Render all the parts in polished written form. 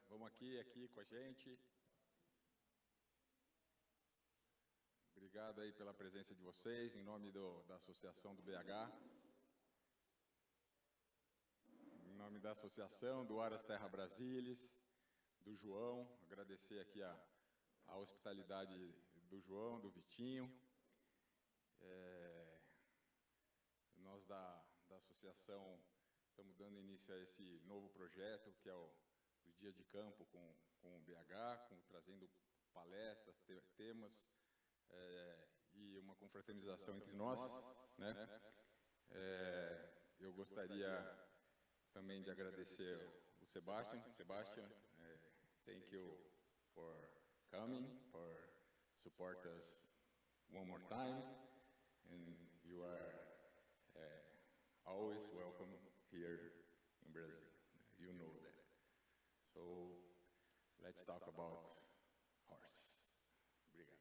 vamos aqui com a gente. Obrigado aí pela presença de vocês, em nome da Associação do BH. Em nome da Associação, do Haras Terra Brasilis, do João, agradecer aqui a hospitalidade do João, do Vitinho. Nós da associação estamos dando início a esse novo projeto, que é os Dias de Campo com o BH, trazendo palestras, temas e uma confraternização entre nós, né? Eu gostaria também de agradecer o Sebastian. Thank you for coming, for support us one more time, and you are always welcome here in Brazil. You know that. So let's talk about horse. Obrigado.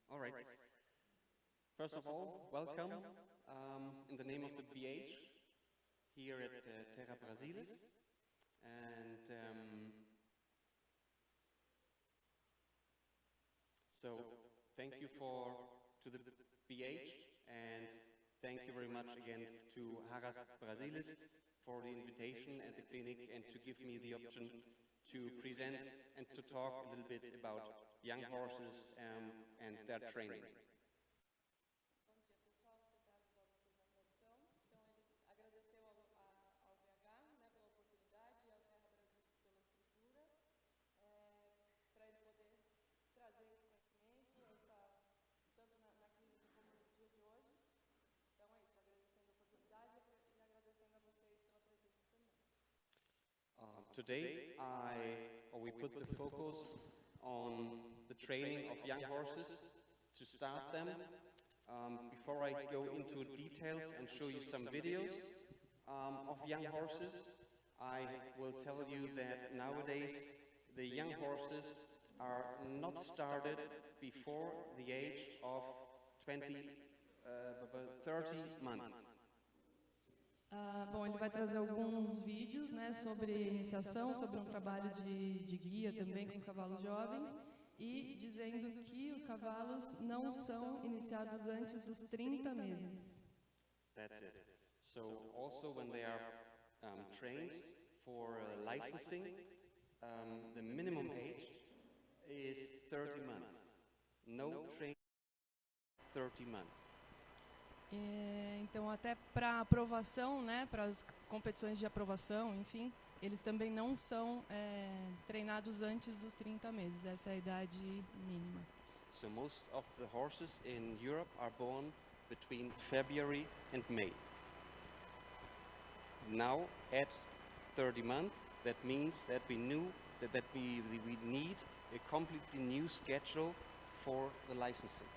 All right. First of all, welcome in the name of the BH here at Terra Brasilis. And so thank you to the BH, and thank you very much again to Haras Brasilis for the invitation at the clinic and to give me the option to present and to talk a little bit about young horses and their training. Today, we put the focus on the training of young horses to start them. Before I go into details and show you some videos of young horses, I will tell you that nowadays the young horses are not started before the age of 30 months. Bom, ele vai trazer alguns vídeos, né, sobre iniciação, sobre um trabalho de guia também com os cavalos jovens, e dizendo que os cavalos não são iniciados antes dos 30 meses. That's it. So also when they are trained for licensing, the minimum age is 30 months. No training 30 months. Então, até para aprovação, né, para as competições de aprovação, enfim, eles também não são treinados antes dos 30 meses. Essa é a idade mínima. So most of the horses in Europe are born between February and May. Now, at 30 months, that means that we knew that we need a completely new schedule for the licensing.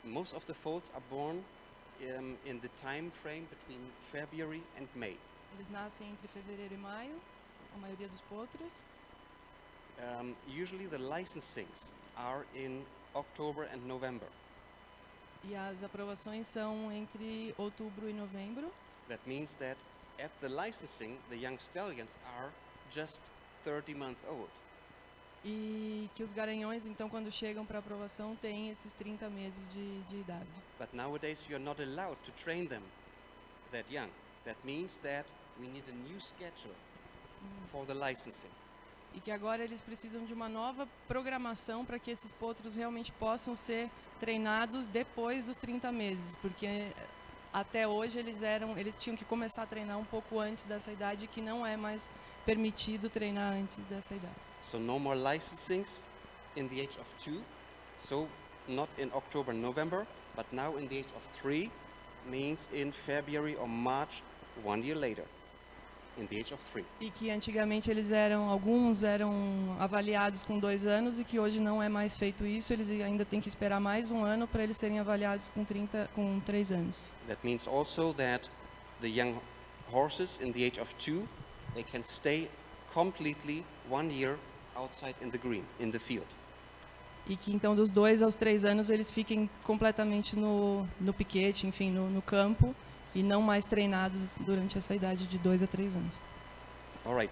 Most of the foals are born in the time frame between February and May. Eles nascem entre fevereiro e maio, a maioria dos potros. Usually the licensings are in October and November. E as aprovações são entre outubro e novembro. That means that at the licensing, the young stallions are just 30 months old. E que os garanhões, então, quando chegam para aprovação, têm esses 30 meses de idade. But nowadays you're not allowed to train them that young. That means that we need a new schedule for the licensing. E que agora eles precisam de uma nova programação para que esses potros realmente possam ser treinados depois dos 30 meses, porque até hoje eles tinham que começar a treinar um pouco antes dessa idade, que não é mais permitido treinar antes dessa idade. So no more licensings in the age of 2, so not in October, November, but now in the age of 3, means in February or March, 1 year later, in the age of 3. E que antigamente alguns eram avaliados com 2 anos e que hoje não é mais feito isso, eles ainda têm que esperar mais um ano para eles serem avaliados com 3 anos. That means also that the young horses in the age of 2, they can stay completely 1 year outside in the green, in the field. E que então dos 2 aos 3 anos eles fiquem completamente no piquete, enfim, no campo, e não mais treinados durante essa idade de 2 a 3 anos. All right.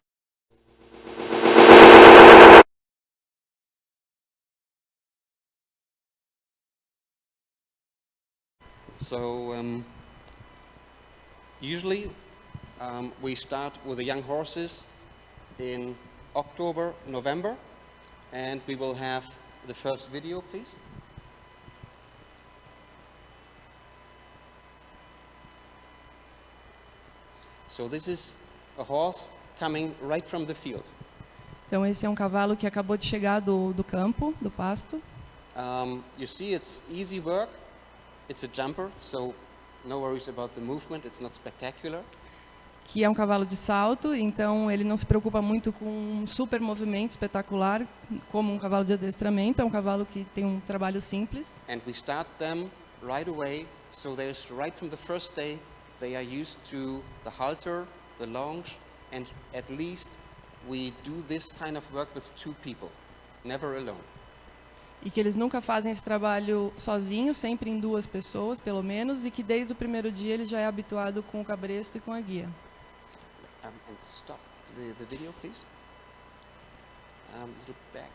So usually we start with the young horses in October, November, and we will have the first video, please. So this is a horse coming right from the field. Então esse é um cavalo que acabou de chegar do campo, do pasto. You see it's easy work. It's a jumper, so no worries about the movement, it's not spectacular. Que é um cavalo de salto, então ele não se preocupa muito com um super movimento espetacular, como um cavalo de adestramento, é um cavalo que tem um trabalho simples. And we start them right away, so there's right from the first day, they are used to the halter, the longe, and at least we do this kind of work with 2 people, never alone. E que eles nunca fazem esse trabalho sozinhos, sempre em 2 pessoas, pelo menos, e que desde o primeiro dia ele já é habituado com o cabresto e com a guia. And stop the video, please. Look back.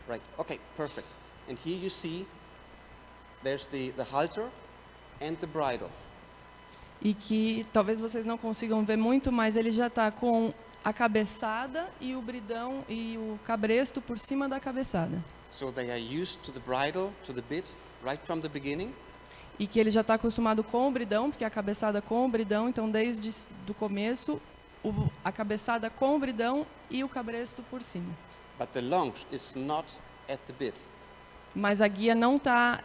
Right, okay, perfect. And here you see there's the halter and the bridle. E que talvez vocês não consigam ver muito, mas ele já está com a cabeçada e o bridão e o cabresto por cima da cabeçada. So they are used to the bridle, to the bit, right from the beginning. E que ele já está acostumado com o bridão, porque a cabeçada com o bridão, então desde do começo, a cabeçada com o bridão e o cabresto por cima. But the longe is not at the bit. Mas a guia não está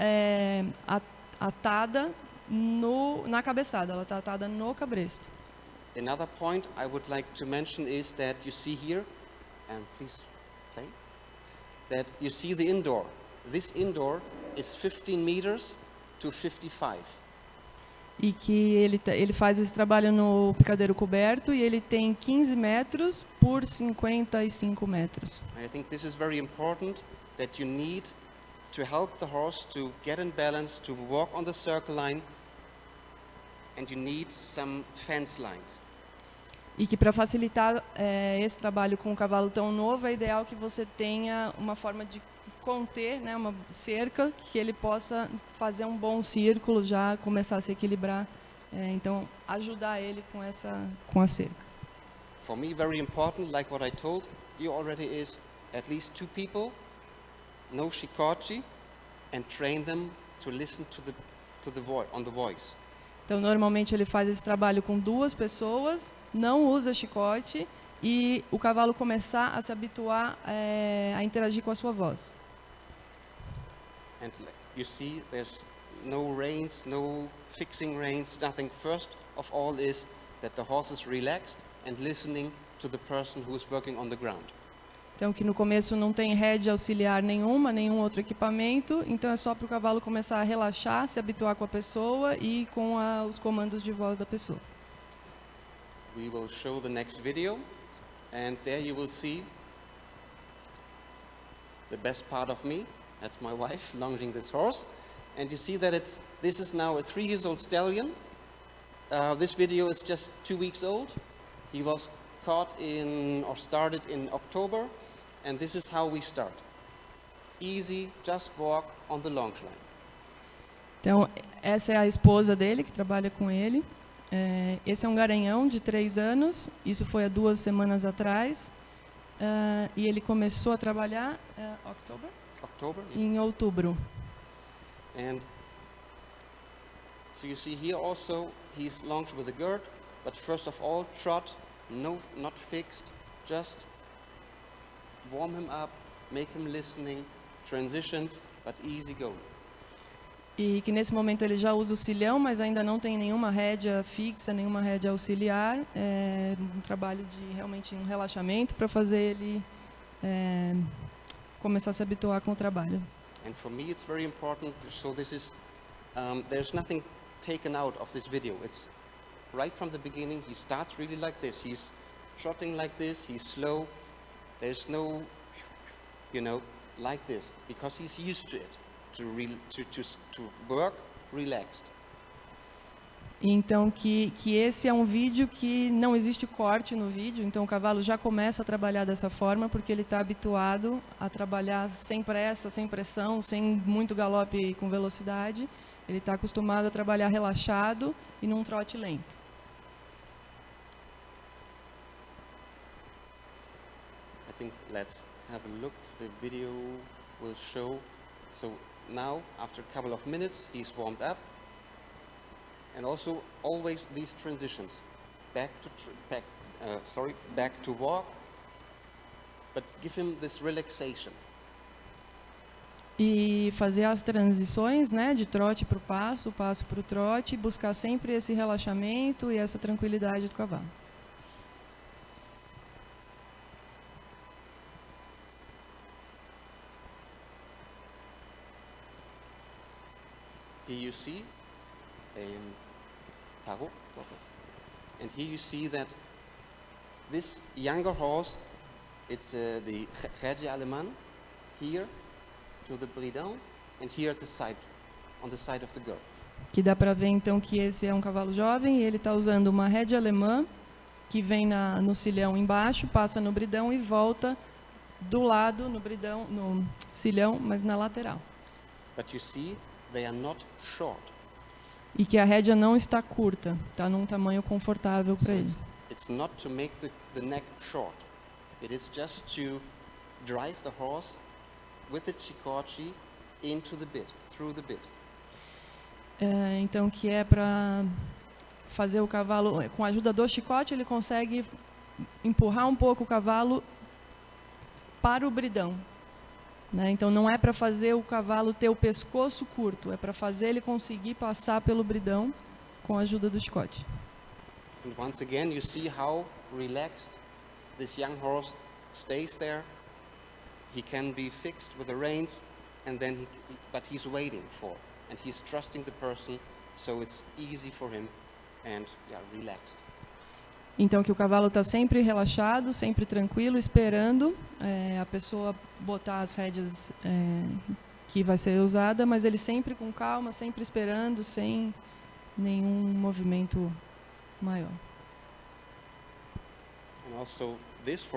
atada na cabeçada, ela está atada no cabresto. Another point I would like to mention is that you see here, and please play, that you see the indoor. This indoor is 15 meters to 55. E que ele faz esse trabalho no picadeiro coberto e ele tem 15 metros por 55 metros. And I think this is very important, that you need to help the horse to get in balance, to walk on the circle line, and you need some fence lines. E que para facilitar esse trabalho com um cavalo tão novo, é ideal que você tenha uma forma de conter, né, uma cerca, que ele possa fazer um bom círculo, já começar a se equilibrar. Então, ajudar ele com a cerca. For me, very important, like what I told you already, is at least 2 people, no chicote, and train them to listen on the voice. Então, normalmente ele faz esse trabalho com 2 pessoas, não usa chicote e o cavalo começar a se habituar a interagir com a sua voz. And you see, there's no reins, no fixing reins, nothing. First of all is that the horse is relaxed and listening to the person who is working on the ground. Então, que no começo não tem rédea auxiliar nenhuma, nenhum outro equipamento, então é só para o cavalo começar a relaxar, se habituar com a pessoa e com os comandos de voz da pessoa. We will show the next video, and there you will see the best part of me. That's my wife lunging this horse, and you see that this is now a 3-year-old stallion. This video is just 2 weeks old. He was caught started in October, and this is how we start. Easy, just walk on the longe line. Então, essa é a esposa dele, que trabalha com ele. Esse é um garanhão de 3 anos, isso foi há 2 semanas atrás. E ele começou a trabalhar em outubro. And so you see here also, he's launched with a gird, but first of all, trot, no, not fixed, just warm him up, make him listening, transitions, but easy going. E que nesse momento ele já usa o cilhão, mas ainda não tem nenhuma rédea fixa, nenhuma rédea auxiliar. É um trabalho de realmente um relaxamento para fazer ele começar a se habituar com o trabalho. And for me it's very important, so this is, there's nothing taken out of this video. It's right from the beginning, he starts really like this. He's trotting like this, he's slow, There's no, like this, because he's used to it, to work relaxed. Então que esse é um vídeo que não existe corte no vídeo, então o cavalo já começa a trabalhar dessa forma porque ele está habituado a trabalhar sem pressa, sem pressão, sem muito galope com velocidade. Ele está acostumado a trabalhar relaxado e num trote lento. I think let's have a look. The video will show. So now, after a couple of minutes, he's warmed up. And also always these transitions, back to walk, but give him this relaxation. E fazer as transições, né, de trote para o passo para o trote, buscar sempre esse relaxamento e essa tranquilidade do cavalo. Here you see and here you see that this younger horse, it's the Rege Allemand, here to the bridon, and here at the side, on the side of the girl. Que dá para ver então que esse é um cavalo jovem e ele está usando uma rédea alemã que vem no cilhão embaixo, passa no bridão e volta do lado no bridão, no cilhão, mas na lateral. But you see, they are not short. E que a rédea não está curta, está num tamanho confortável para ele. It's not to make the neck short. It is just to drive the horse with the chicote into the bit, through the bit. Então que é para fazer o cavalo, com a ajuda do chicote, ele consegue empurrar um pouco o cavalo para o bridão. Né? Então não é para fazer o cavalo ter o pescoço curto, é para fazer ele conseguir passar pelo bridão com a ajuda do chicote. And once again you see how relaxed this young horse stays there. He can be fixed with the reins, and then but he's waiting for, and he's trusting the person, so it's easy for him and relaxed. Então que o cavalo está sempre relaxado, sempre tranquilo, esperando a pessoa botar as rédeas que vai ser usada, mas ele sempre com calma, sempre esperando, sem nenhum movimento maior. And also this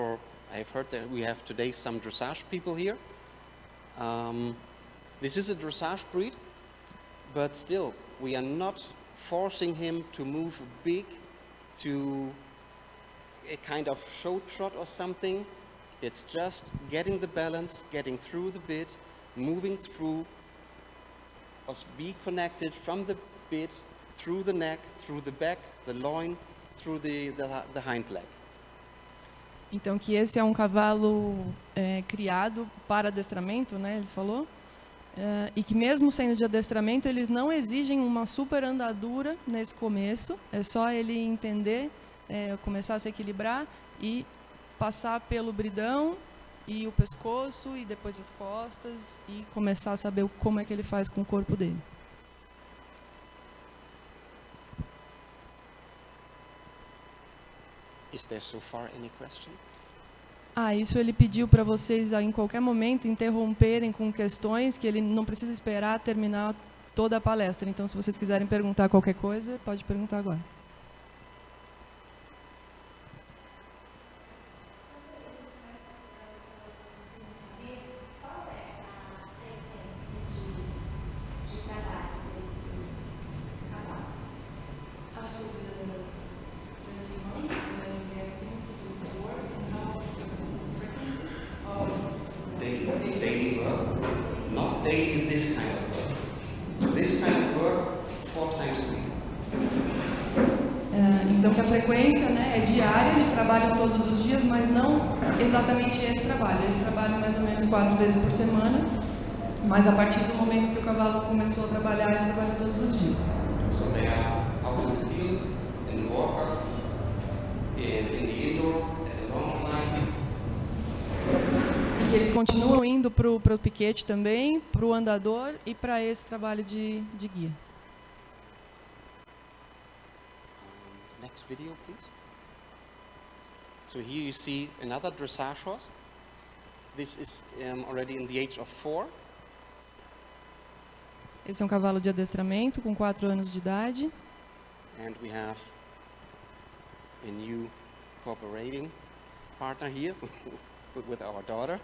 I've heard that we have today some dressage people here. This is a dressage breed, but still we are not forcing him to move big, to a kind of show trot or something. It's just getting the balance, getting through the bit, moving through, be connected from the bit, through the neck, through the back, the loin, through the hind leg. Então que esse é um cavalo criado para adestramento, né? Ele falou, e que mesmo sendo de adestramento eles não exigem uma super andadura nesse começo. É só ele entender, começar a se equilibrar e passar pelo bridão e o pescoço e depois as costas e começar a saber como é que ele faz com o corpo dele. Is there so far any question? Isso ele pediu para vocês em qualquer momento interromperem com questões, que ele não precisa esperar terminar toda a palestra. Então, se vocês quiserem perguntar qualquer coisa, pode perguntar agora. Daily work, not daily this kind of work. This kind of work 4 times a week. Então que a frequência, né, é diária, eles trabalham todos os dias, mas não exatamente esse trabalho. Eles trabalham mais ou menos 4 vezes por semana, mas a partir do momento que o cavalo começou a trabalhar, ele trabalha todos os dias. So they are out in the field, in the walker, in the indoor, at the launch line. E que eles continuam indo para o piquete também, para o andador e para esse trabalho de guia. Next video, please. So here you see another dressage horse. This is already in the age of 4. Esse é um cavalo de adestramento com 4 anos de idade. And we have a new cooperating partner here with our daughter.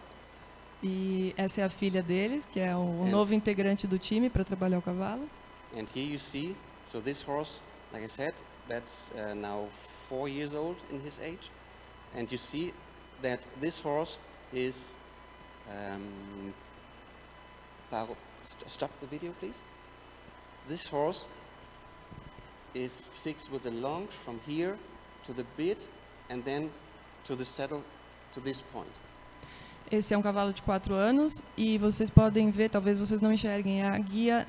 E essa é a filha deles, que é o novo integrante do time para trabalhar o cavalo. And here you see, so this horse, like I said, that's now 4 years old in his age. And you see that this horse is... stop the video, please. This horse is fixed with a longe from here to the bit and then to the saddle to this point. Esse é um cavalo de 4 anos e vocês podem ver, talvez vocês não enxerguem, a guia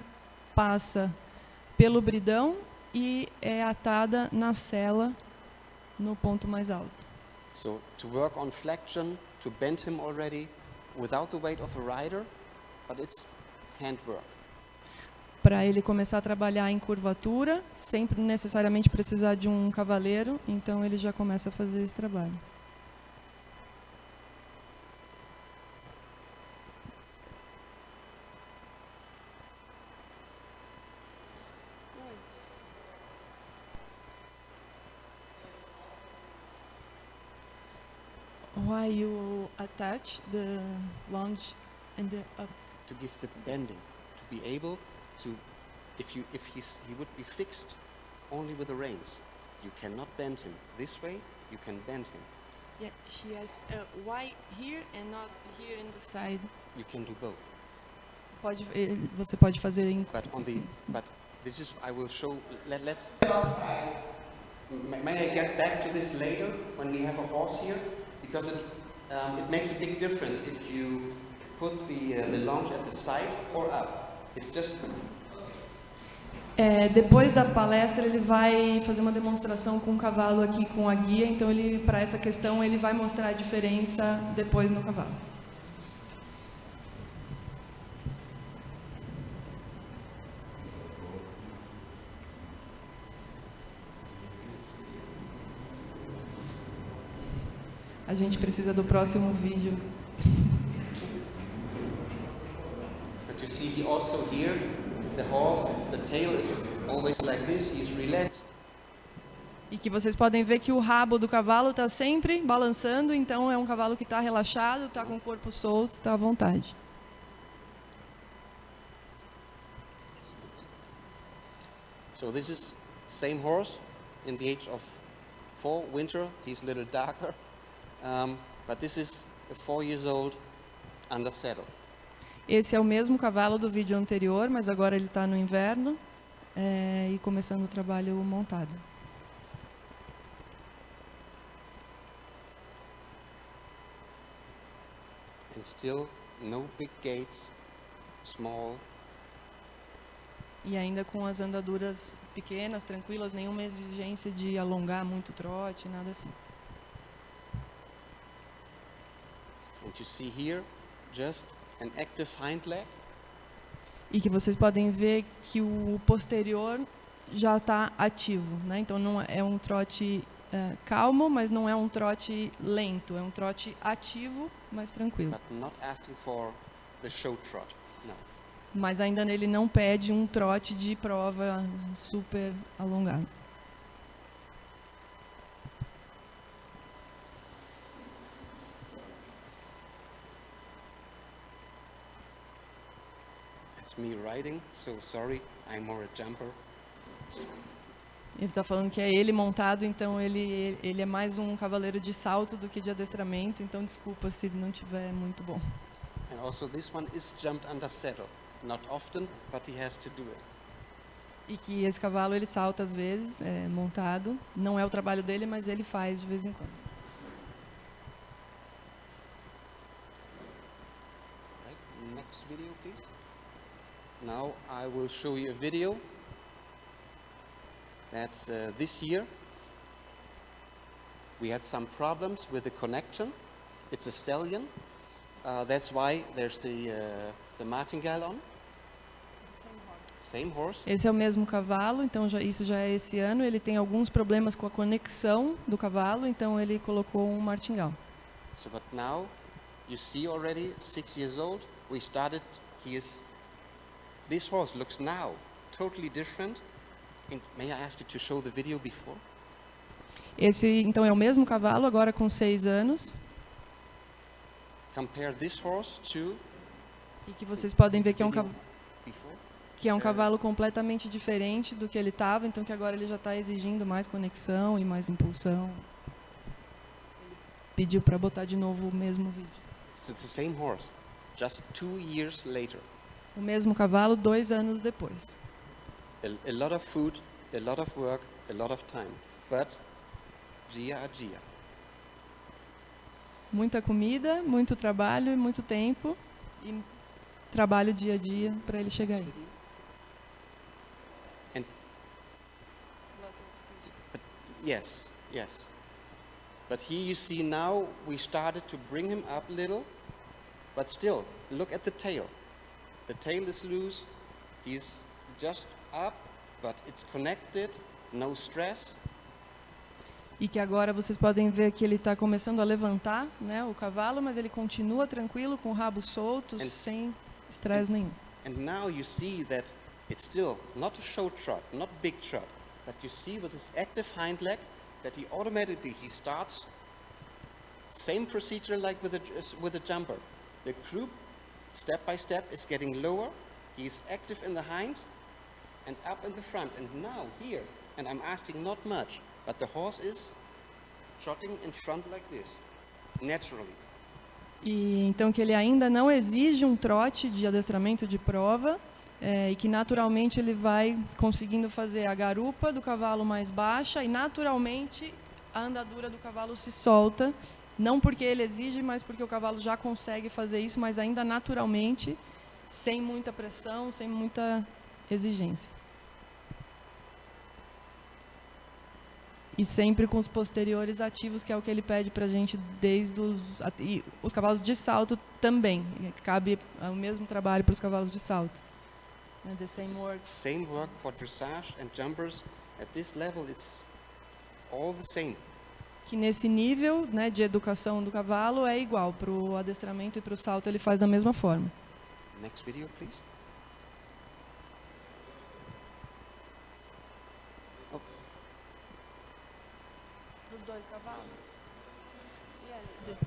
passa pelo bridão e é atada na sela no ponto mais alto. So to work on flexion, to bend him already without the weight of a rider, but it's handwork. Para ele começar a trabalhar em curvatura, sem necessariamente precisar de um cavaleiro, então ele já começa a fazer esse trabalho. Why you attach the longe and the up? To give the bending, to be able to, if he would be fixed only with the reins, you cannot bend him. This way, you can bend him. Yeah, she has why here and not here in the side. You can do both. Você pode fazer em. But this is, I will show. Let's. May I get back to this later when we have a horse here, because it makes a big difference if you put the longe at the side or up. It's just. Depois da palestra ele vai fazer uma demonstração com o cavalo aqui com a guia, então ele, para essa questão, ele vai mostrar a diferença depois no cavalo. A gente precisa do próximo vídeo. But you see also here, the horse, the tail is always like this, he's relaxed. E que vocês podem ver que o rabo do cavalo está sempre balançando, então é um cavalo que está relaxado, está com o corpo solto, está à vontade. So this is same horse in the age of 4, winter, he's a little darker. But this is a 4 years old under saddle. Esse é o mesmo cavalo do vídeo anterior, mas agora ele está no inverno e começando o trabalho montado. And still no big gates, small. E ainda com as andaduras pequenas, tranquilas, nenhuma exigência de alongar muito o trote, nada assim. And you see here just an active hind leg. E que vocês podem ver que o posterior já está ativo, né? Então não é um trote calmo, mas não é um trote lento, é um trote ativo, mas tranquilo. But not asking for the show trot. No. Mas ainda ele não pede um trote de prova super alongado. It's me riding, so sorry, I'm more a jumper. Ele está falando que é ele montado, então ele é mais um cavaleiro de salto do que de adestramento, então desculpa se ele não estiver muito bom. And also this one is jumped under saddle. Not often, but he has to do it. E que esse cavalo ele salta às vezes, montado. Não é o trabalho dele, mas ele faz de vez em quando. Right, next video, please. Now I will show you a video. That's this year. We had some problems with the connection. It's a stallion. That's why there's the martingale on. Same horse. Esse é o mesmo cavalo, então isso já é esse ano. Ele tem alguns problemas com a conexão do cavalo, então ele colocou um martingale. So, but now You see already, 6 years old. We started. This horse looks now totally different. And may I ask you to show the video before? Esse, então, é o mesmo cavalo, agora com 6 anos. Compare this horse to. E que vocês podem ver que é Before. Que é um cavalo completamente diferente do que ele estava, então que agora ele já está exigindo mais conexão e mais impulsão. Ele pediu para botar de novo o mesmo vídeo. It's the same horse, just 2 years later. O mesmo cavalo 2 anos depois. A lot of food, a lot of work, a lot of time, but dia a dia. Muita comida, muito trabalho e muito tempo e trabalho dia a dia para ele chegar aí. Yes. But here you see now we started to bring him up a little, but still, look at the tail. The tail is loose, he's just up, but it's connected, no stress. E que agora vocês podem ver que ele está começando a levantar, né, o cavalo, mas ele continua tranquilo, com o rabo solto, sem estresse nenhum. And now you see that it's still not a show trot, not big trot, but you see with his active hind leg that he automatically starts same procedure like with a jumper. The croup step by step is getting lower. He's active in the hind and up in the front. And now here, and I'm asking not much, but the horse is trotting in front like this, naturally. E então que ele ainda não exige um trote de adestramento de prova, e que naturalmente ele vai conseguindo fazer a garupa do cavalo mais baixa e naturalmente a andadura do cavalo se solta, não porque ele exige, mas porque o cavalo já consegue fazer isso, mas ainda naturalmente, sem muita pressão, sem muita exigência. E sempre com os posteriores ativos, que é o que ele pede para a gente desde os cavalos de salto também. Cabe o mesmo trabalho para os cavalos de salto. The same work. Same work for dressage and jumpers. At this level, it's all the same. Que nesse nível, né, de educação do cavalo é igual para o adestramento e para o salto, ele faz da mesma forma. Next video, please. Oh. Os dois cavalos. Yeah,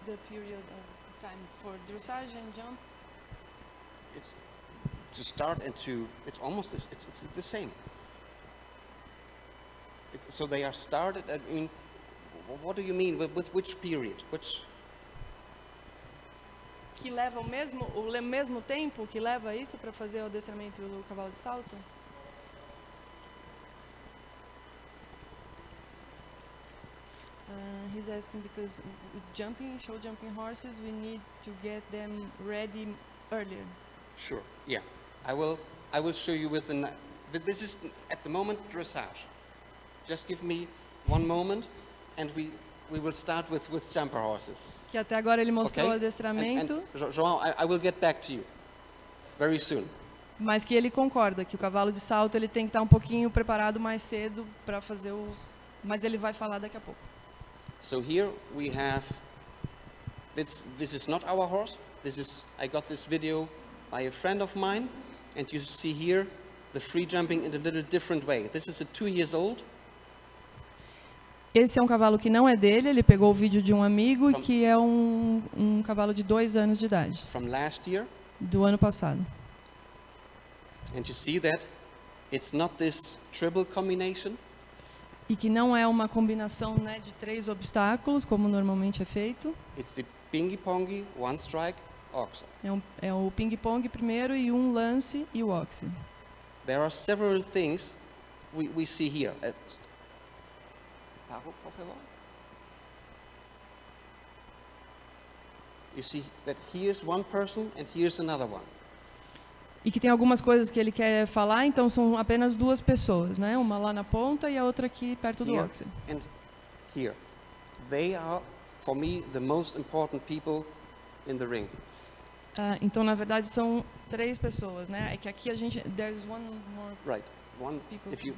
the period of time for dressage and jump. It's to start and to, it's almost this, it's the same. So they are started, I mean, what do you mean with which period? Which? Que leva o mesmo tempo que leva isso para fazer o adestramento do cavalo de salto? He's asking because with show jumping horses, we need to get them ready earlier. Sure. Yeah, I will show you with this is at the moment dressage. Just give me one moment, and we will start with jumper horses. Que até agora ele mostrou Okay? o adestramento. And João, I will get back to you very soon. Mas que ele concorda que o cavalo de salto ele tem que estar um pouquinho preparado mais cedo para fazer mas ele vai falar daqui a pouco. So here we have this is not our horse. I got this video by a friend of mine, and you see here the free jumping in a little different way. This is a 2 years old. Esse é um cavalo que não é dele, ele pegou o vídeo de um amigo que é um cavalo de 2 anos de idade. From last year. Do ano passado. And you see that it's not this triple combination. E que não é uma combinação, né, de 3 obstáculos, como normalmente é feito. It's the pingy-pongy, one strike, oxen. É o ping-pong primeiro e um lance e o oxe. There are several things we see here. You see that here's one person and here's another one. E que tem algumas coisas que ele quer falar, então são apenas 2 pessoas, né? Uma lá na ponta e a outra aqui perto do oxe. And here. They are, for me, the most important people in the ring. Então, na verdade, são 3 pessoas, né? É que aqui a gente, there's one more. Right. One. People. If you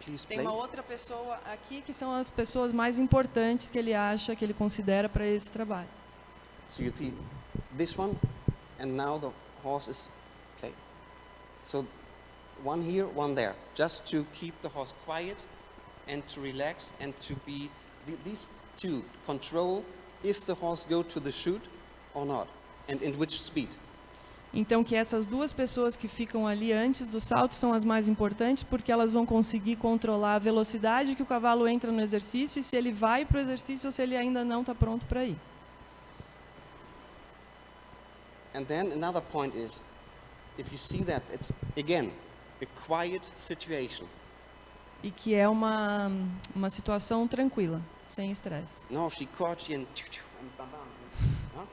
Please Tem play. uma outra pessoa aqui que são as pessoas mais importantes que ele acha, que ele considera para esse trabalho. So you see this one, and now the horse is playing. So one here, one there, just to keep the horse quiet and to relax and to be, these two control if the horse go to the chute or not, and in which speed. Então, que essas duas pessoas que ficam ali antes do salto são as mais importantes, porque elas vão conseguir controlar a velocidade que o cavalo entra no exercício e se ele vai para o exercício ou se ele ainda não está pronto para ir. And then another point is, if you see that, it's again a quiet situation. E que é uma situação tranquila, sem estresse. No chicote and bam, bam. Huh?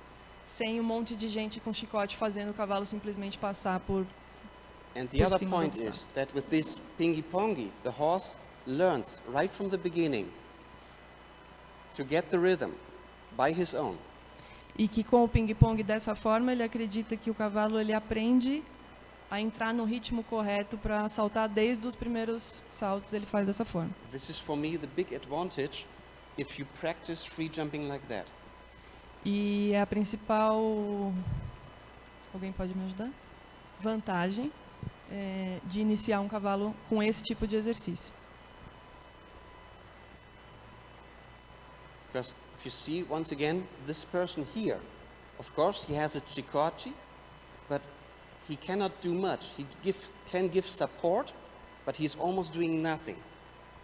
Sem um monte de gente com chicote fazendo o cavalo simplesmente passar por... And the Por other cima do point obstáculo. is that with this pingy-pongy, the horse learns right from the beginning to get the rhythm by his own. E que com o ping-pong dessa forma, ele acredita que o cavalo ele aprende a entrar no ritmo correto para saltar desde os primeiros saltos, ele faz dessa forma. This is for me the big advantage if you practice free jumping like that. E é a principal... Alguém pode me ajudar? Vantagem de iniciar um cavalo com esse tipo de exercício. Because if you see, once again, this person here, of course, he has a chicote, but he cannot do much. He can give support, but he's almost doing nothing.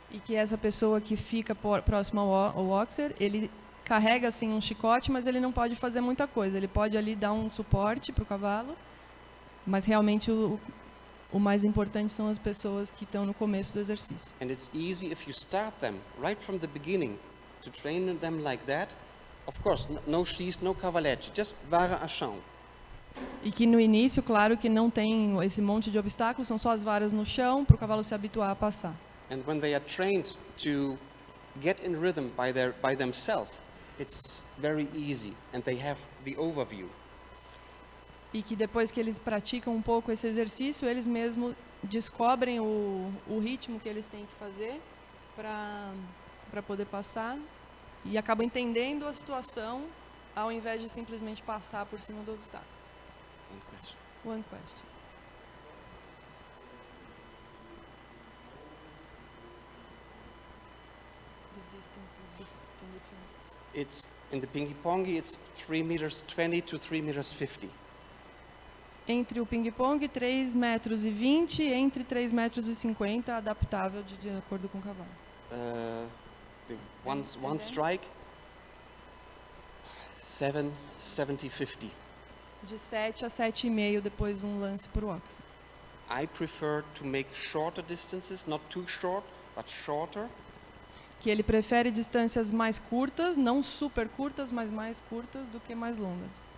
E que essa pessoa que fica próxima ao boxer, ele carrega assim um chicote, mas ele não pode fazer muita coisa. Ele pode ali dar um suporte para o cavalo, mas realmente o mais importante são as pessoas que estão no começo do exercício. And it's easy if you start them right from the beginning to train them like that. Of course, no X, no Cavalecci, just vara a chão. E que no início, claro que não tem esse monte de obstáculos, são só as varas no chão para o cavalo se habituar a passar. And when they are trained to get in rhythm by themselves, it's very easy and they have the overview. E que depois que eles praticam um pouco esse exercício, eles mesmos descobrem o ritmo que eles têm que fazer para poder passar e acabam entendendo a situação ao invés de simplesmente passar por cima do obstáculo. One question. One question. The distances between differences. It's in the pingy-pongy, it's 3 meters 20 to 3 meters 50. Entre o ping-pong, 3,20 metros, entre 3,50 metros, adaptável de acordo com o cavalo. The one strike, 70, 50. De 7 a 7,5 depois um lance por boxe. I prefer to make shorter distances, not too short, but shorter. Que ele prefere distâncias mais curtas, não super curtas, mas mais curtas do que mais longas.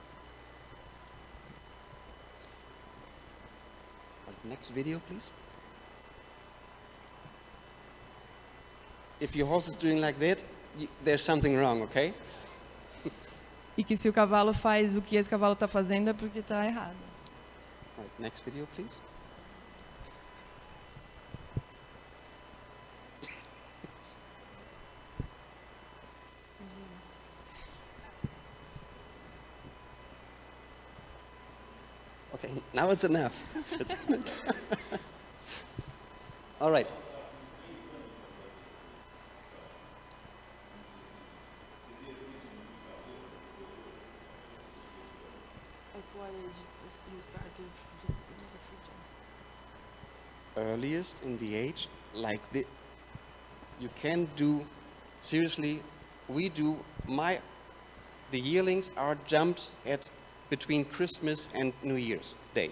Next video, please. If your horse is doing like that, there's something wrong, okay? E que se o cavalo faz o que esse cavalo está fazendo é porque está errado. Right, next video, please. Okay, now it's enough. All right. At what age you start to do the free jump? Earliest in the age, like you can do, seriously, we do, the yearlings are jumped at between Christmas and New Year's Day.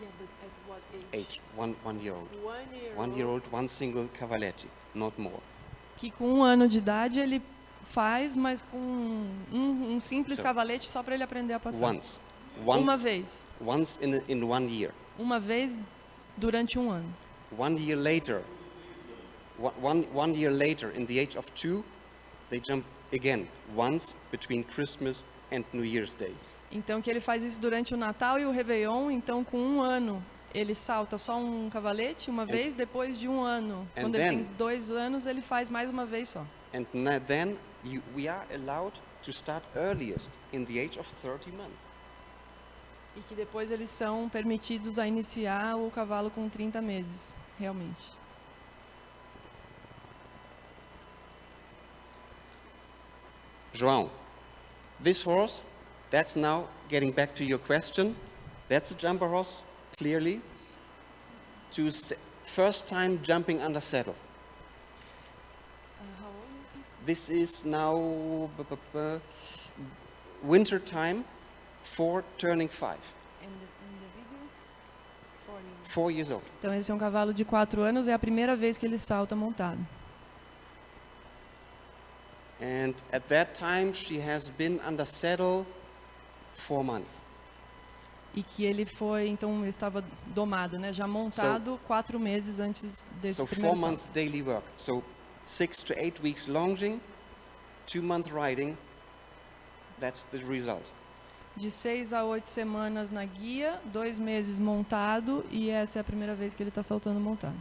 Yeah, but at what age? Age, 1 year old. 1 year 1 year old, one single Cavalecci, not more. Que com 1 ano de idade ele faz, mas com um simples So, cavalete só para ele aprender a passar. Once. Uma vez. Once in 1 year. Uma vez durante 1 ano. 1 year later, one year later, in the age of 2, they jump again, once between Christmas and New Year's Day. Então que ele faz isso durante o Natal e o Réveillon, então com 1 ano Ele salta só um cavalete uma vez, depois de um ano. And Quando ele tem then- 2 anos, ele faz mais uma vez só. And then we are allowed to start earliest in the age of 30 months. E que depois eles são permitidos a iniciar o cavalo com 30 meses, realmente. João, this horse, that's now getting back to your question. That's a jumper horse, clearly. First time jumping under saddle. How old is he? This is now winter time, 4 turning 5. In the video? 4 years old. Então esse é um cavalo de 4 anos, é a primeira vez que ele salta montado. And at that time she has been under saddle 4 months. E que ele foi, então ele estava domado, né, já montado 4 meses antes desse So primeiro 4 salto. months daily work. So 6 to 8 weeks longing, 2 months riding. That's the result. De 6 a 8 semanas na guia, 2 meses montado, e essa é a primeira vez que ele está saltando montado.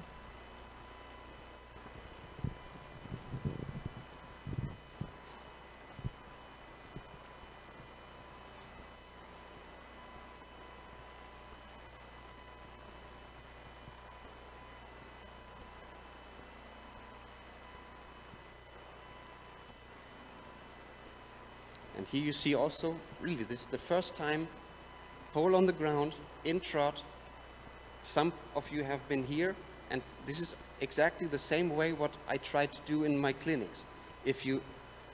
And here you see also, really, this is the first time, pole on the ground, in trot. Some of you have been here, and this is exactly the same way what I try to do in my clinics. If you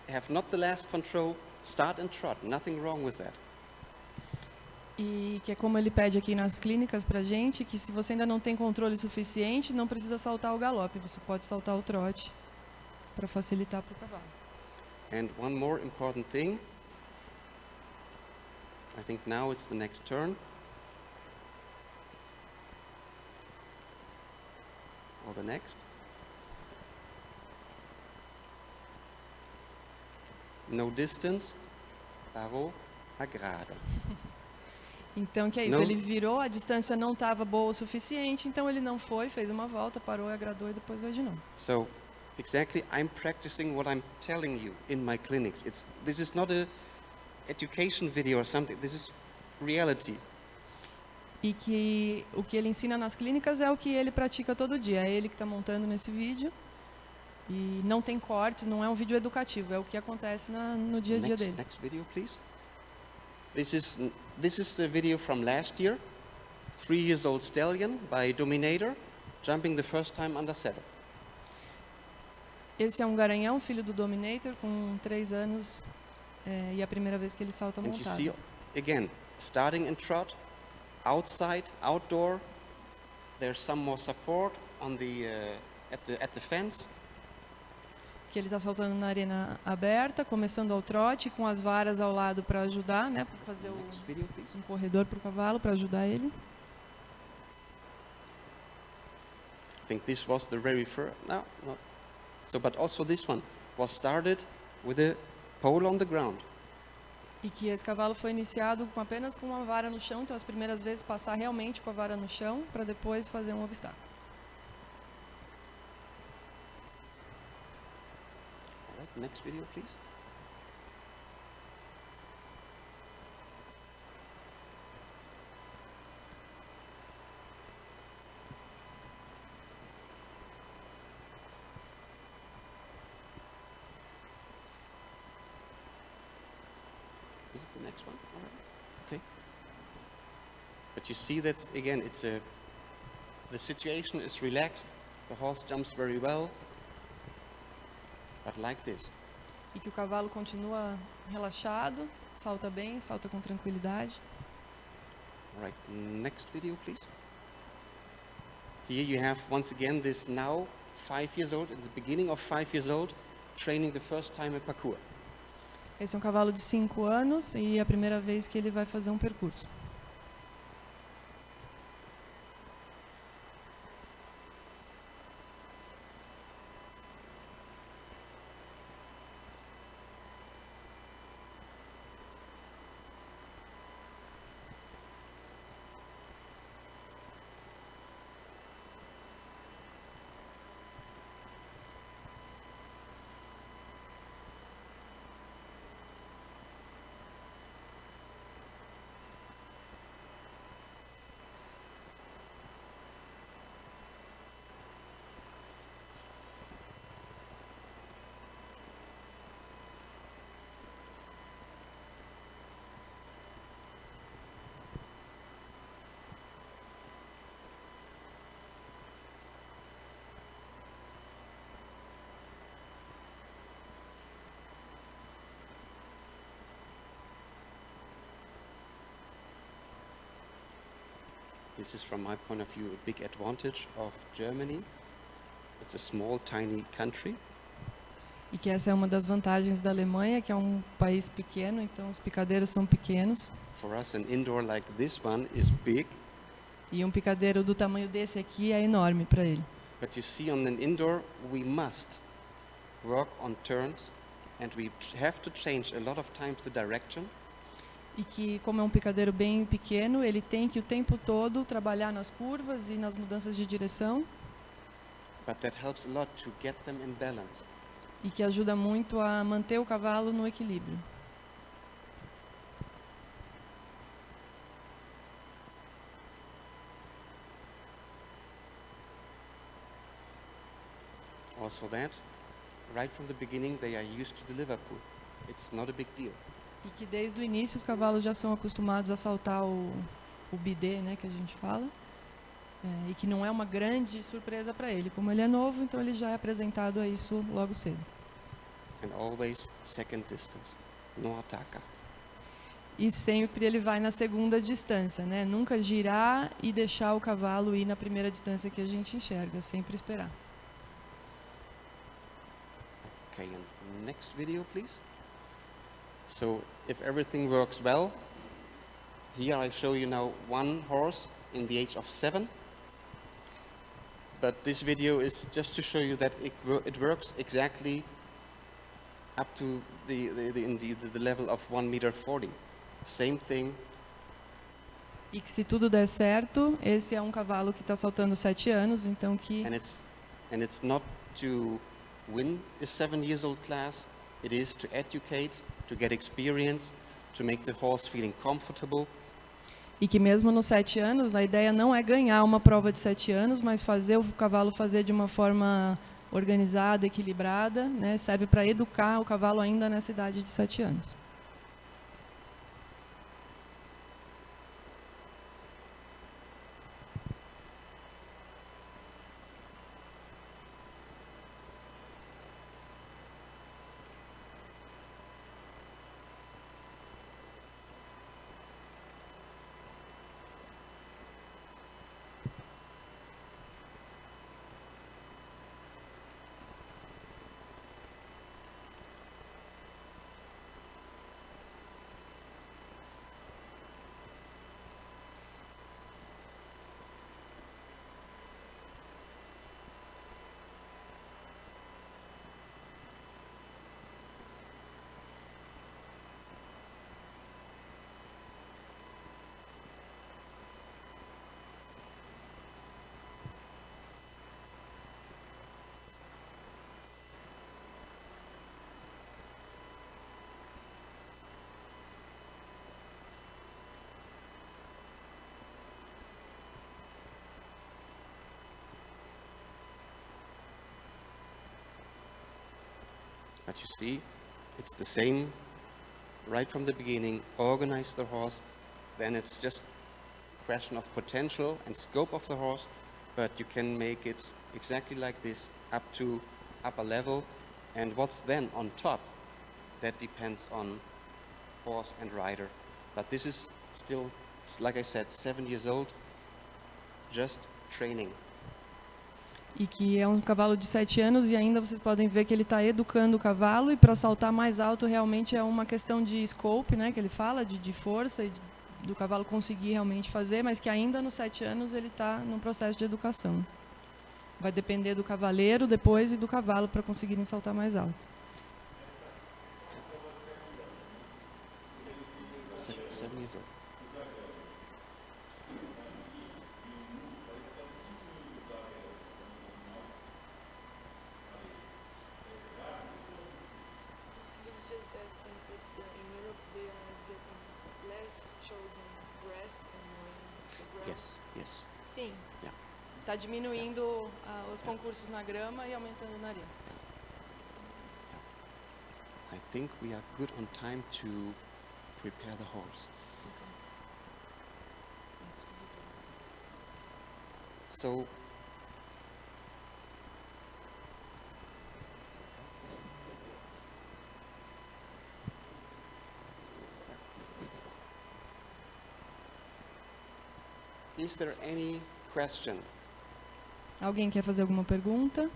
have not the last control, start and trot, nothing wrong with that. E que é como ele pede aqui nas clínicas pra gente, que se você ainda não tem controle suficiente, não precisa saltar o galope, você pode saltar o trote para facilitar para o cavalo. And one more important thing, I think now it's the next turn. Or the next. No distance, parou a grada. Então, que é isso, Não- ele virou, a distância não estava boa o suficiente, então ele não foi, fez uma volta, parou, agradou e depois vai de novo. So, exactly, I'm practicing what I'm telling you in my clinics. This is not a education video or something. This is reality. E que o que ele ensina nas clínicas é o que ele pratica todo dia, é ele que está montando nesse vídeo. E não tem cortes, não é um vídeo educativo, é o que acontece no dia a dia dele. Next video, please. This is a video from last year. 3 years old stallion by Dominator, jumping the first time under saddle. Esse é um garanhão, filho do Dominator, com 3 anos, e a primeira vez que ele salta And you montado. see, again, starting in trot, outside, outdoor. There's some more support on at the fence. Que ele está saltando na arena aberta, começando ao trote, com as varas ao lado para ajudar, né, para fazer Next video, please. um corredor para o cavalo, para ajudar ele. I think this was the very first. No. So, but also this one was started with a pole on the ground. E que esse cavalo foi iniciado apenas com uma vara no chão, então as primeiras vezes passar realmente com a vara no chão, para depois fazer um obstáculo. All right, next video, please. Is it the next one? All right. Okay. But you see that again. The situation is relaxed. The horse jumps very well. But like this. E que o cavalo continua relaxado, salta bem, salta com tranquilidade. All right. Next video, please. Here you have once again this now 5 years old, at the beginning of 5 years old, training the first time a parcours. Esse é um cavalo de 5 anos e é a primeira vez que ele vai fazer um percurso. This is, from my point of view, a big advantage of Germany. It's a small, tiny country. E que essa é uma das vantagens da Alemanha, que é um país pequeno, então os picadeiros são pequenos. For us, an indoor like this one is big. E um picadeiro do tamanho desse aqui é enorme para ele. But you see, on an indoor, we must work on turns, and we have to change a lot of times the direction. E que, como é um picadeiro bem pequeno, ele tem que o tempo todo trabalhar nas curvas e nas mudanças de direção. But that helps a lot to get them in balance. E que ajuda muito a manter o cavalo no equilíbrio. Also that, right from the beginning, they are used to the Liverpool. It's not a big deal. E que desde o início os cavalos já são acostumados a saltar o bidê, né, que a gente fala. E que não é uma grande surpresa para ele. Como ele é novo, então ele já é apresentado a isso logo cedo. And always second distance, no ataca. E sempre ele vai na segunda distância, né? Nunca girar e deixar o cavalo ir na primeira distância que a gente enxerga, sempre esperar. Okay, and next video, please. So, if everything works well, here I show you now one horse in the age of 7. But this video is just to show you that it works exactly up to the level of 1,40 meters. Same thing. E que se tudo der certo, esse é um cavalo que está saltando 7 anos, então que... And it's not to win a 7-year-old class, it is to educate, to get experience, to make the horse feeling comfortable. E que mesmo nos 7 anos, a ideia não é ganhar uma prova de 7 anos, mas fazer o cavalo fazer de uma forma organizada, equilibrada, né? Serve para educar o cavalo ainda nessa idade de 7 anos. But you see, it's the same right from the beginning. Organize the horse, then it's just a question of potential and scope of the horse, but you can make it exactly like this up to upper level. And what's then on top, that depends on horse and rider. But this is still, like I said, 7 years old, just training. E que é um cavalo de 7 anos e ainda vocês podem ver que ele está educando o cavalo, e para saltar mais alto realmente é uma questão de scope, né, que ele fala, de força e do cavalo conseguir realmente fazer, mas que ainda nos 7 anos ele está num processo de educação. Vai depender do cavaleiro depois e do cavalo para conseguirem saltar mais alto. 7 years old. Yes. Sim. Yeah. Está diminuindo os concursos na grama e aumentando na areia. I think we are good on time to prepare the horse. So, Is there any question? Alguém quer fazer alguma pergunta?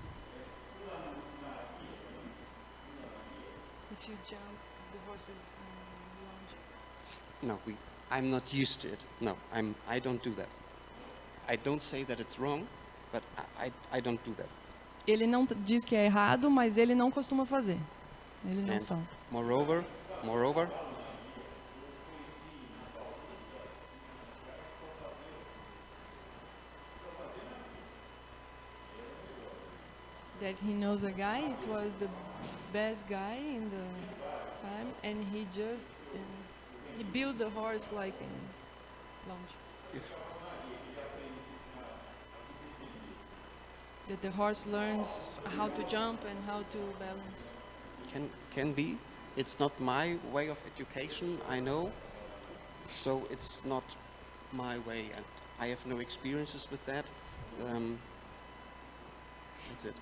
If you jump, the horses No, I'm not used to it. No, I don't do that. I don't say that it's wrong, but I don't do that. Ele não diz que é errado, mas ele não costuma fazer. Ele não And salta. moreover, That he knows a guy, it was the best guy in the time, and he just he built the horse like in lounge. That the horse learns how to jump and how to balance. can be. It's not my way of education, I know. So it's not my way, and I have no experiences with that. That's it.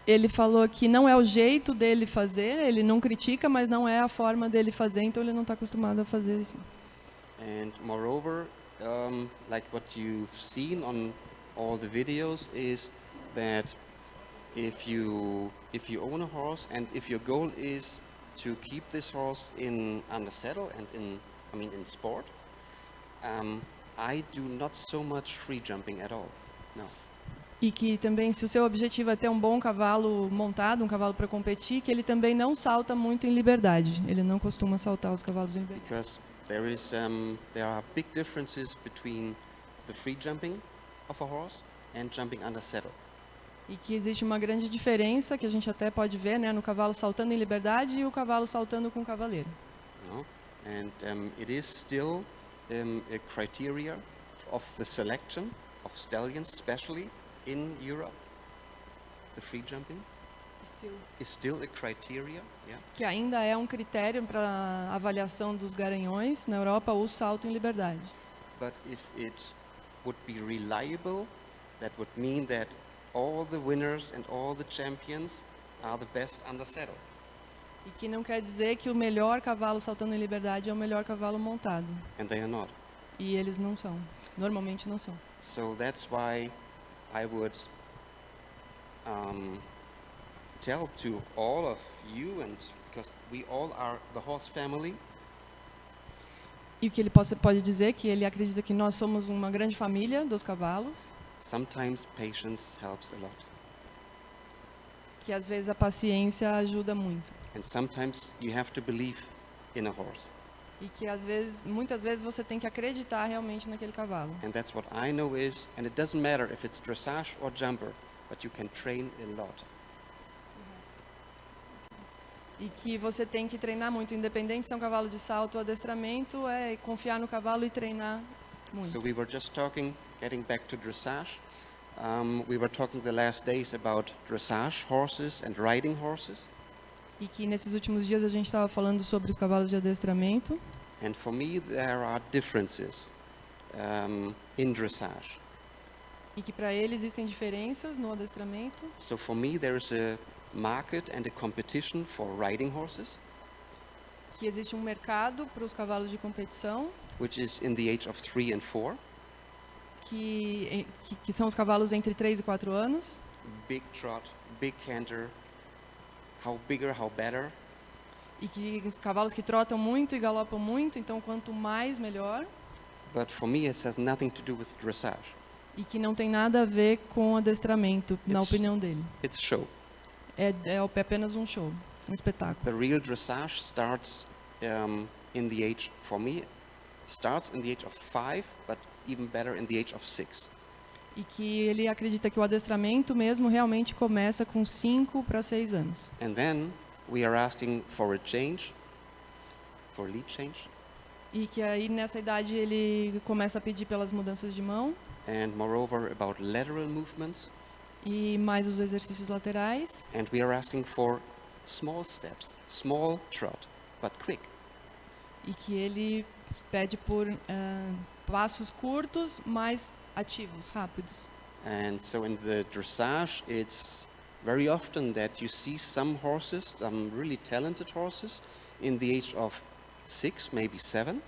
Ele falou que não é o jeito dele fazer, ele não critica, mas não é a forma dele fazer, então ele não está acostumado a fazer assim. And moreover, like what you've seen on all the videos is that if you own a horse and if your goal is to keep this horse under saddle and in sport, I do not so much free jumping at all. No. E que também, se o seu objetivo é ter um bom cavalo montado, um cavalo para competir, que ele também não salta muito em liberdade. Ele não costuma saltar os cavalos em liberdade. Because there are big differences between the free jumping of a horse and jumping under saddle. E que existe uma grande diferença, que a gente até pode ver, né, no cavalo saltando em liberdade e o cavalo saltando com o cavaleiro. No? And it is still a criteria of the selection of stallions, especially in Europe. The free jumping is still a criteria. Yeah. Que ainda é um critério para avaliação dos garanhões na Europa, o salto em liberdade. But if it would be reliable, that would mean that all the winners and all the champions are the best under saddle. E que não quer dizer que o melhor cavalo saltando em liberdade é o melhor cavalo montado. And they are not. E eles não são. Normalmente não são. So that's why I would tell to all of you, and because we all are the horse family. E o que ele pode dizer que ele acredita que nós somos uma grande família dos cavalos. Sometimes patience helps a lot. Que às vezes a paciência ajuda muito. And sometimes you have to believe in a horse. E que às vezes, muitas vezes você tem que acreditar realmente naquele cavalo. And that's what I know is, and it doesn't matter if it's dressage or jumper, but you can train a lot. E que você tem que treinar muito, independente se é um cavalo de salto ou adestramento, é confiar no cavalo e treinar muito. So we were just talking, getting back to dressage, we were talking the last days about dressage horses and riding horses. E que nesses últimos dias a gente estava falando sobre os cavalos de adestramento. And for me there are differences in dressage. E que para ele existem diferenças no adestramento. So for me there is a market and a competition for riding horses. Que existe um mercado para os cavalos de competição. Which is in the age of 3 and 4. Que são os cavalos entre 3 e 4 anos. Big trot, big canter. How bigger, how better. E que os cavalos que trotam muito e galopam muito, então quanto mais melhor. But for me it has nothing to do with dressage. E que não tem nada a ver com adestramento, na opinião dele. It's show. É apenas um show, um espetáculo. The real dressage starts in the age, for me, starts in the age of 5, but even better in the age of 6. E que ele acredita que o adestramento mesmo realmente começa com 5 para 6 anos. And then we are asking for a change, for lead change. E que aí nessa idade ele começa a pedir pelas mudanças de mão. And moreover about lateral movements. E mais os exercícios laterais. And we are asking for small steps, small trot, but quick. E que ele pede por passos curtos, mas ativos, rápidos. And so in the dressage, it's very often that you see some horses, some really talented horses, in the age of 6, maybe 7.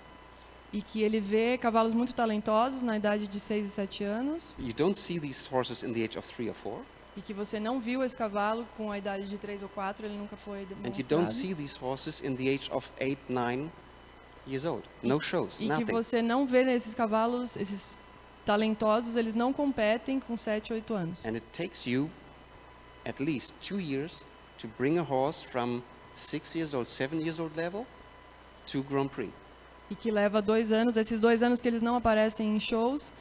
E que ele vê cavalos muito talentosos na idade de 6 e 7 anos. You don't see these horses in the age of 3 or 4. E que você não viu esse cavalo com a idade de 3 ou 4, ele nunca foi And you don't demonstrado. see these horses in the age of 8, 9 years old. No shows, E que nothing. você não vê esses cavalos, esses talentosos, eles não competem com 7, 8 anos. And it takes you at least 2 years to bring a horse from 6 years old, 7 years old level to Grand Prix. E que leva 2 anos, esses 2 anos que eles não aparecem em shows,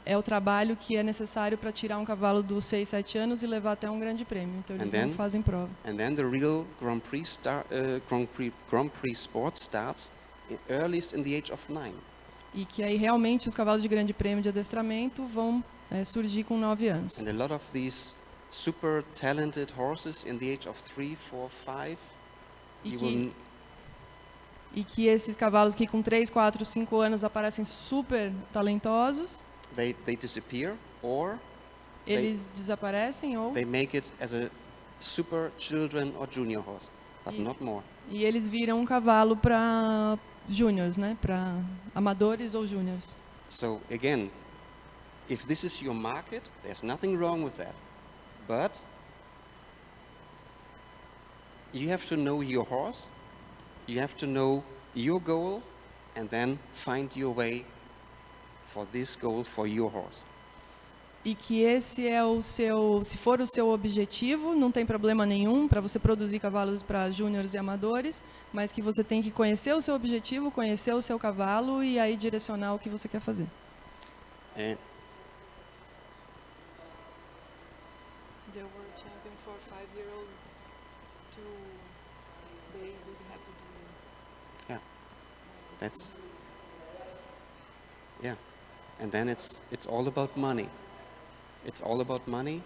é o trabalho que é necessário para tirar um cavalo dos 6, 7 anos e levar até um grande prêmio. Então eles não fazem prova. And then the real Grand Prix sport starts earliest in the age of 9. E que aí realmente os cavalos de grande prêmio de adestramento vão surgir com 9 anos. And a lot of these super talented horses in the age of 3, 4, 5, E que esses cavalos que com 3, 4, 5 anos aparecem super talentosos, they disappear, or eles desaparecem ou they make it as a super children or junior horse, but not more. e eles viram um cavalo para júniors, né, para amadores ou júniors. So again, if this is your market, there's nothing wrong with that. But you have to know your horse, you have to know your goal, and then find your way for this goal for your horse. E que esse é o seu, se for o seu objetivo, não tem problema nenhum para você produzir cavalos para júniores e amadores, mas que você tem que conhecer o seu objetivo, conhecer o seu cavalo e aí direcionar o que você quer fazer. And The world champion for 5-year-olds they would have to do. that's and then it's all about money. It's all about money.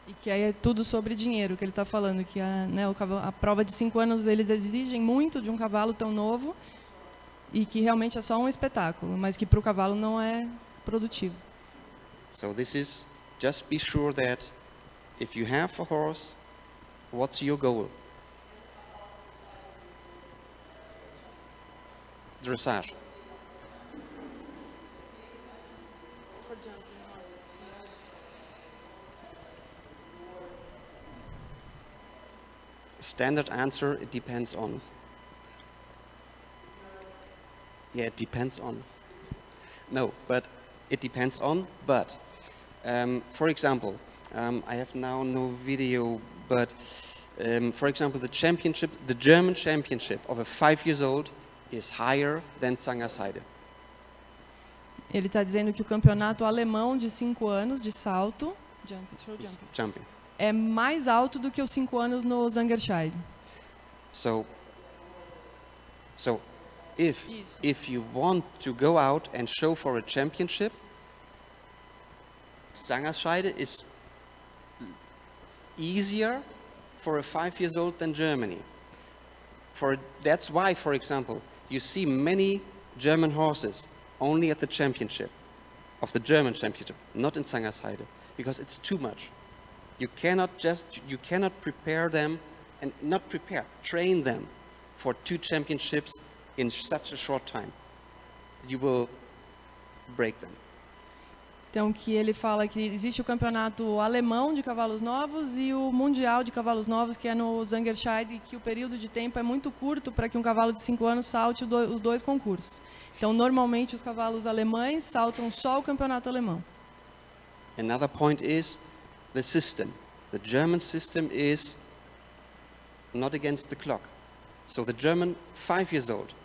E que aí é tudo sobre dinheiro, que ele está falando, que a prova de 5 anos eles exigem muito de um cavalo tão novo e que realmente é só um espetáculo, mas que para o cavalo não é produtivo. So this is, just be sure that if you have a horse, what's your goal? Dressage. Standard answer, it depends on. Yeah, it depends on. No, but it depends on, but. For example, I have now no video, but for example, the German championship of a 5-year-old is higher than Zangersheide. Ele está dizendo que o campeonato alemão de 5 anos de salto, Jumping. é mais alto do que os 5 anos no Zangersheide. So if you want to go out and show for a championship, Zangersheide is easier for a 5-year-old than Germany. That's why, for example, you see many German horses only at the championship, of the German championship, not in Zangersheide, because it's too much. You cannot prepare them, and train them for 2 championships in such a short time. You will break them. Então, que ele fala que existe o campeonato alemão de cavalos novos e o mundial de cavalos novos, que é no Zangersheide, e que o período de tempo é muito curto para que um cavalo de 5 anos salte os 2 concursos. Então, normalmente, os cavalos alemães saltam só o campeonato alemão. Another point is the system. The German system is not against the clock. So the German 5-year-old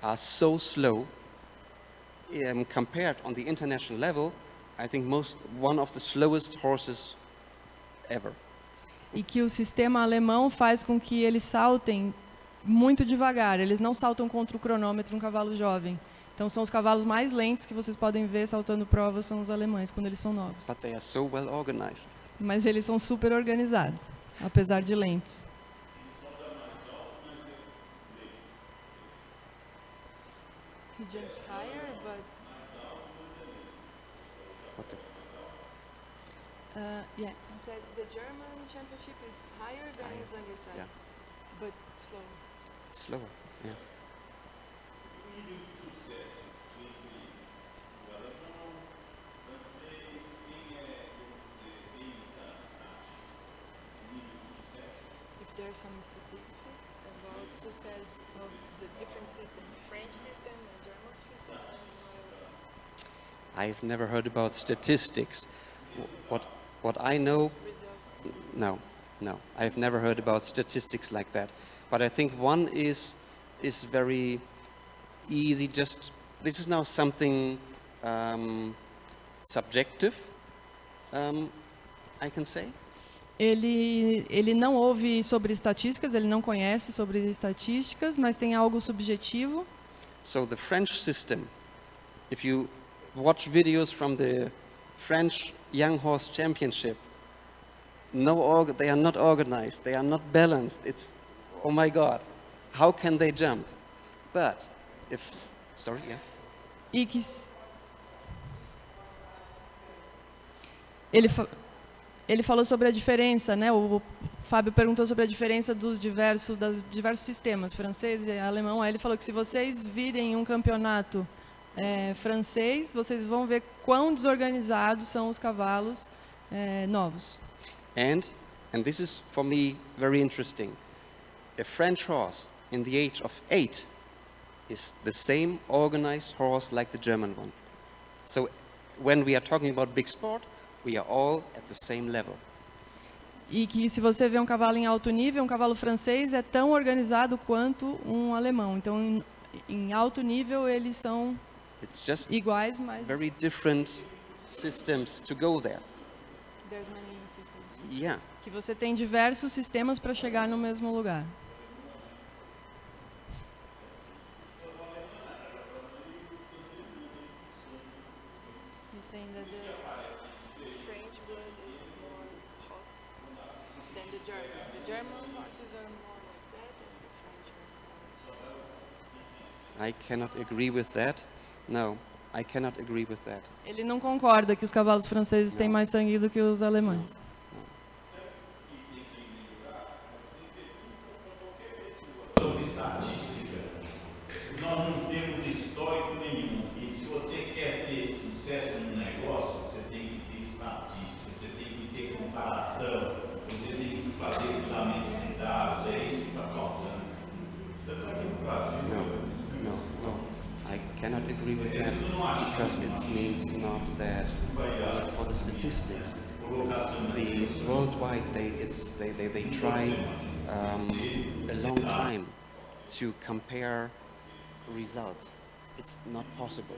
are so slow compared on the international level. I think one of the slowest horses ever. E que o sistema alemão faz com que eles saltem muito devagar. Eles não saltam contra o cronômetro um cavalo jovem. Então são os cavalos mais lentos que vocês podem ver saltando provas, são os alemães quando eles são novos. But they are so well organized. Mas eles são super organizados, apesar de lentos. He jumps higher, but What the? Yeah, he said the German championship is higher than Higher. Zangersheide, Yeah. but slower. Slower. Yeah. If there are some statistics about success of the different systems, French system and German system, and I've never heard about statistics. What I know, results. no, I've never heard about statistics like that. But I think one is very easy. Just this is now something subjective, I can say. Ele não ouve sobre estatísticas, ele não conhece sobre estatísticas, mas tem algo subjetivo. So the French system, if you watch videos from the French Young Horse Championship, they are not organized, they are not balanced. It's, oh my God, how can they jump? But if, sorry, yeah. E que ele falou sobre a diferença, né? O Fábio perguntou sobre a diferença dos diversos sistemas, francês e alemão. Aí ele falou que se vocês virem um campeonato francês, vocês vão ver quão desorganizados são os cavalos novos. And this is for me very interesting. A French horse in the age of 8 is the same organized horse like the German one. So when we are talking about big sport, we are all at the same level. E que se você vê um cavalo em alto nível, um cavalo francês é tão organizado quanto um alemão. Então, em alto nível, eles são iguais, mas very different systems to go there. There's many systems. Yeah. Que você tem diversos sistemas para chegar no mesmo lugar. He's saying that the French blood is more hot than the German. The German horses are more like that, and the French are more. I cannot agree with that. No, I cannot agree with that. Ele não concorda que os cavalos franceses têm mais sangue do que os alemães. Sobre estatística, nós não temos histórico nenhum. E se você quer ter sucesso no negócio, você tem que ter estatística, você tem que ter comparação, você tem que fazer cruzamento de dados. É isso que está faltando. Você está aqui no Brasil. No, I cannot agree with that because it means not that for the statistics, the worldwide they try a long time to compare results. It's not possible.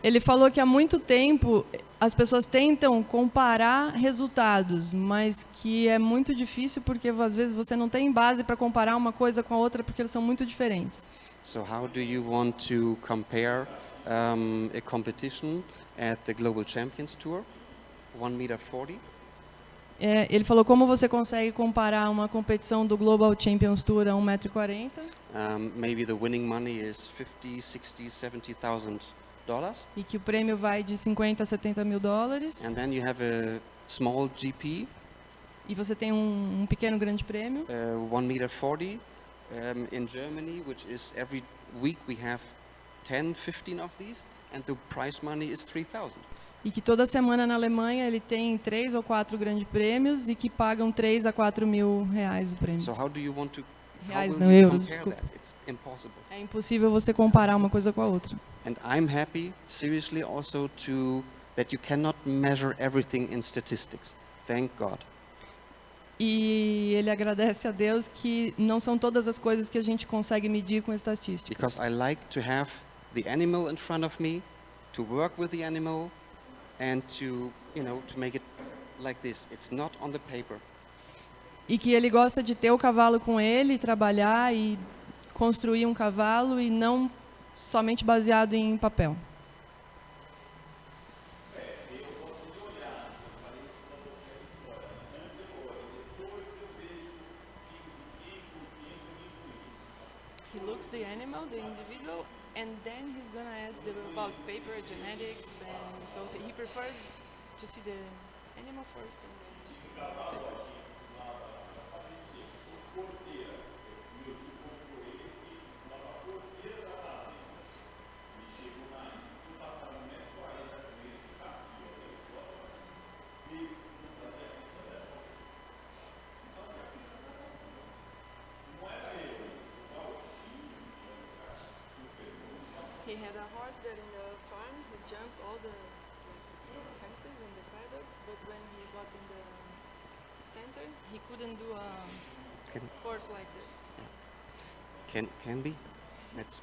Ele falou que há muito tempo as pessoas tentam comparar resultados, mas que é muito difícil porque às vezes você não tem base para comparar uma coisa com a outra porque eles são muito diferentes. So how do you want to compare a competition at the Global Champions Tour, 1.40 m? Ele falou como você consegue comparar uma competição do Global Champions Tour a 1,40 m. Maybe the winning money is $50,000, $60,000, $70,000. E que o prêmio vai de 50 a 70 mil dólares. And then you have a small GP. E você tem um pequeno grande prêmio. 1.40 m in Germany, which is every week we have 10, 15 of these, and the prize money is 3,000. E que toda semana na Alemanha ele tem 3 ou 4 grandes prêmios e que pagam 3 a 4 mil reais o prêmio. So how do you want to Reais, how não, will you euros, compare desculpa. that? It's impossible. É impossível você comparar uma coisa com a outra. And I'm happy, seriously, also that you cannot measure everything in statistics. Thank God. E ele agradece a Deus que não são todas as coisas que a gente consegue medir com estatísticas. Because I like to have the animal in front of me, to work with the animal, and to make it like this. It's not on the paper. E que ele gosta de ter o cavalo com ele, trabalhar e construir um cavalo e não somente baseado em papel. He looks the animal, the individual, and then he's gonna ask about paper, genetics, and so he prefers to see the animal first and then papers. They had a horse there in the farm who jumped all the fences and the paddocks, but when he got in the center, he couldn't do a course like this. Can be. Let's.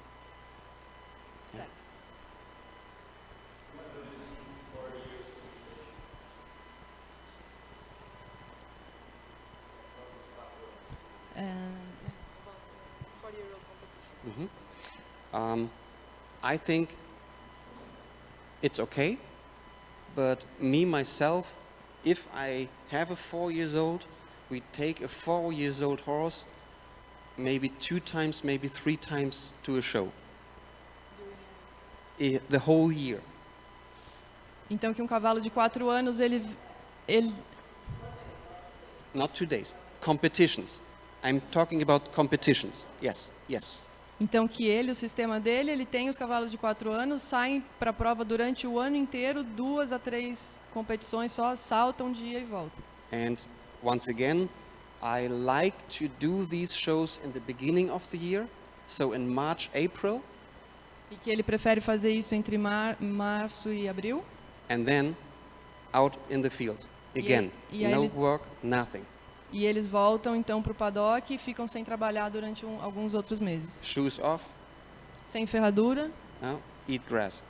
Set. And about the 40-year-old competition. I think it's okay, but me myself, if I have a 4 years old, we take a 4 years old horse maybe 2 times, maybe 3 times to a show. The whole year. Então que um cavalo de 4 anos ele Not 2 days. Competitions. I'm talking about competitions. Yes, yes. Então que ele, o sistema dele, ele tem os cavalos de 4 anos, saem para a prova durante o ano inteiro, 2 a 3 competições só, saltam um dia e voltam. And once again, I like to do these shows in the beginning of the year, so in March, April, E que ele prefere fazer isso entre março e abril. and then out in the field. Again, e aí no ele- work, nothing. E eles voltam então para o paddock e ficam sem trabalhar durante alguns outros meses. Shoes off, Sem ferradura eat grass,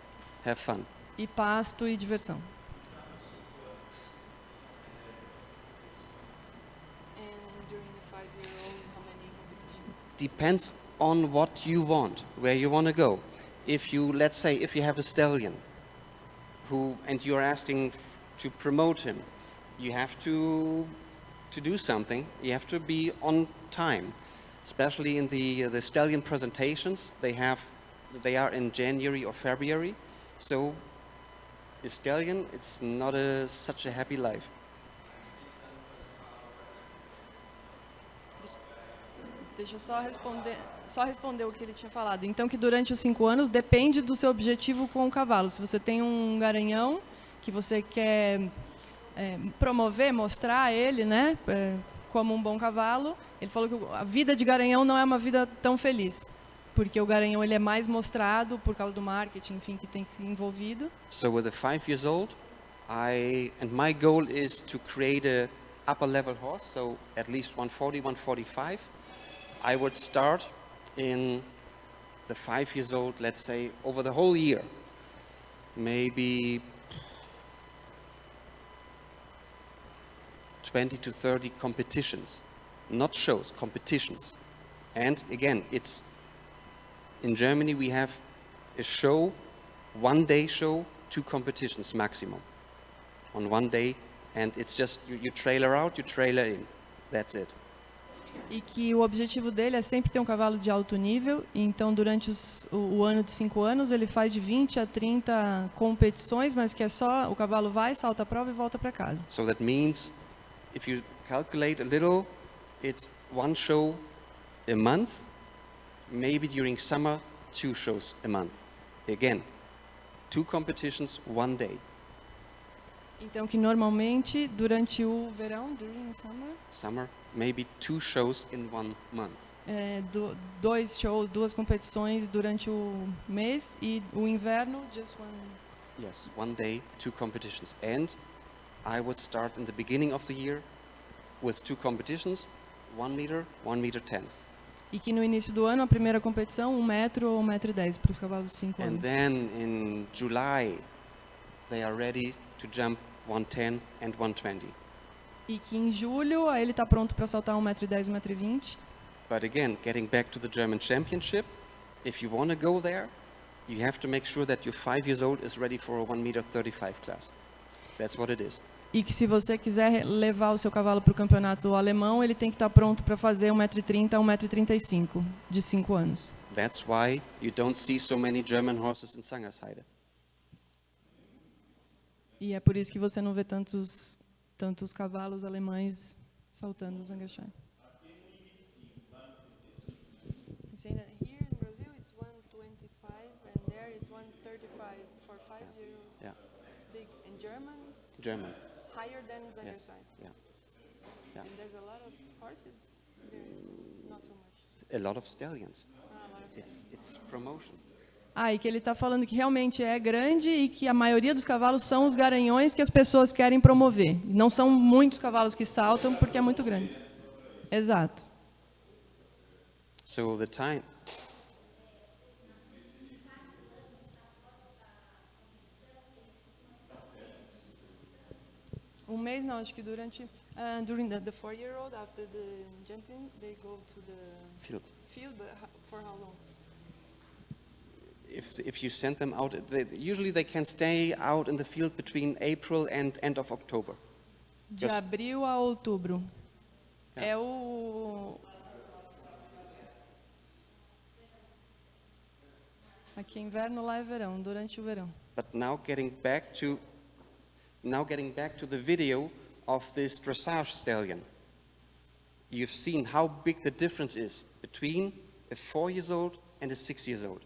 have fun. e pasto e diversão. Depends on what you want, where you want to go. If you, let's say, if you have a stallion, and you're asking to promote him, you have to do something. You have to be on time, especially in the stallion presentations. They are in January or February, so the stallion, it's not such a happy life. Deixa eu só responder o que ele tinha falado. Então que durante os 5 anos depende do seu objetivo com o cavalo. Se você tem um garanhão que você quer promover, mostrar ele, né, como um bom cavalo, ele falou que a vida de garanhão não é uma vida tão feliz, porque o garanhão ele é mais mostrado por causa do marketing, enfim, que tem que ser envolvido. So with a 5 years old, my goal is to create a upper level horse, so at least 140, 145. I would start in the 5 years old, let's say, over the whole year. Maybe 20 to 30 competitions, not shows, competitions. And again, in Germany we have a show, 1 day show, 2 competitions maximum on 1 day, and it's just you trailer out, you trailer in, that's it. E que o objetivo dele é sempre ter um cavalo de alto nível. Então, durante o ano de 5 anos, ele faz de 20 a 30 competições, mas que é só o cavalo vai, salta a prova e volta para casa. So that means, if you calculate a little, it's 1 show a month, maybe during summer 2 shows a month. Again, 2 competitions, 1 day. Então, que normalmente, durante o verão, during Summer, maybe 2 shows in 1 month. 2 shows, 2 competições durante o mês, e o inverno, just one. Yes, 1 day, 2 competitions. And I would start in the beginning of the year with 2 competitions, 1 meter, 1 meter 10. E que no início do ano, a primeira competição, 1 metro ou 1,10 m para os cavalos de 5 And anos. then in July, they are ready to jump 110 and 120. E que em julho, aí ele está pronto para saltar 1,10 m, 1,20 m. But again, getting back to the German Championship, if you want to go there, you have to make sure that your 5 years old is ready for a 1 meter 35 class. That's what it is. E que se você quiser levar o seu cavalo para o campeonato alemão, ele tem que estar pronto para fazer 1,30 m a 1,35 m, de 5 anos. That's why you don't see so many German horses in Sangersheide. E é por isso que você não vê tantos cavalos alemães saltando os Zangerstein. Saying that here in Brazil it's 125 and there it's 135 for 5-year-old. Yeah. Big in German. German. Higher than Yes. Zangerstein. Yeah. Yeah. And there's a lot of horses there, not so much. A lot of stallions. A lot of It's promotion. E que ele está falando que realmente é grande e que a maioria dos cavalos são os garanhões que as pessoas querem promover. Não são muitos cavalos que saltam porque é muito grande. Exato. So the time. Um mês não, acho que durante during the 4-year-old after the jumping they go to the field, but for how long? If you send them out, usually they can stay out in the field between April and end of October. De abril a outubro. Yeah. É o... Aqui é inverno, lá é verão, durante o verão. But now getting back to the video of this dressage stallion. You've seen how big the difference is between a 4-year-old and a 6-year-old.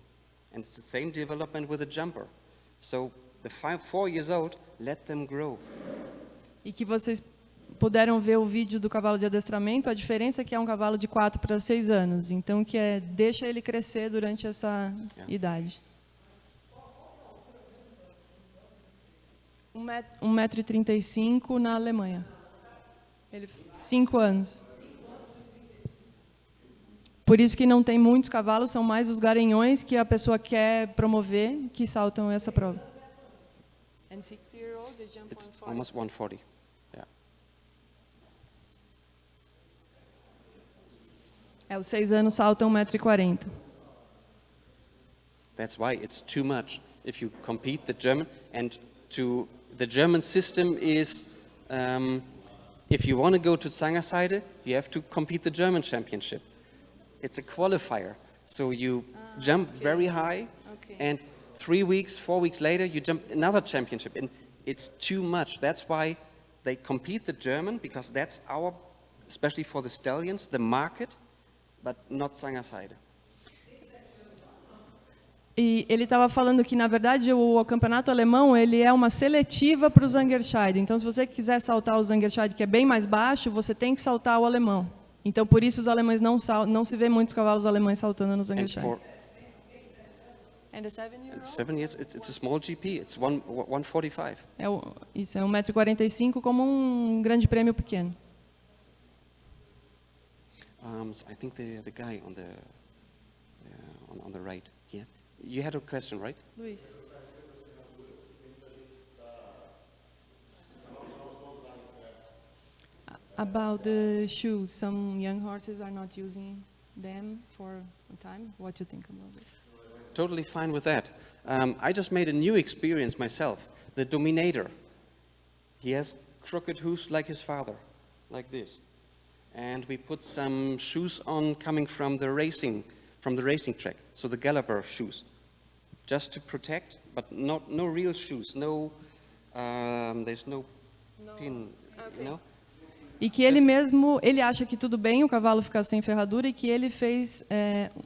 And it's the same development with a jumper. So the 4-year-old, let them grow. E que vocês puderam ver o vídeo do cavalo de adestramento, a diferença é que é um cavalo de 4 para 6 anos. Então, que é, deixa ele crescer durante essa idade. 1,35 m na Alemanha. 5 anos. Por isso que não tem muitos cavalos, são mais os garanhões que a pessoa quer promover que saltam essa prova. And 6-year-old, they jump It's 140. almost 140. Yeah. Os 6 anos saltam 1,40 m. That's why it's too much. If you compete the German, and the German system is, if you want to go to Zangerseide, you have to compete the German championship. It's a qualifier. So you jump very high, and 3 weeks, 4 weeks later, you jump another championship. And it's too much. That's why they compete the German, because that's our, especially for the stallions, the market, but not Zangerseide. E ele estava falando que, na verdade, o campeonato alemão ele é uma seletiva para o Zangerscheid. Então, se você quiser saltar o Zangerscheid, que é bem mais baixo, você tem que saltar o alemão. Então, por isso, os alemães não se vê muitos cavalos alemães saltando no Zangerscheid. And the 7-year-old? 7 years, it's a small GP. It's 145. Isso, é 1,45 m como um grande prêmio pequeno. So I think the guy on the right here. You had a question, right? Luiz. About the shoes, some young horses are not using them for a time. What do you think about it? Totally fine with that. I just made a new experience myself. The Dominator. He has crooked hooves like his father, like this. And we put some shoes on coming from the racing track, so the galloper shoes, just to protect, but no real shoes. No, there's no pin, Okay. you know. E que ele mesmo, ele acha que tudo bem o cavalo ficar sem ferradura e que ele fez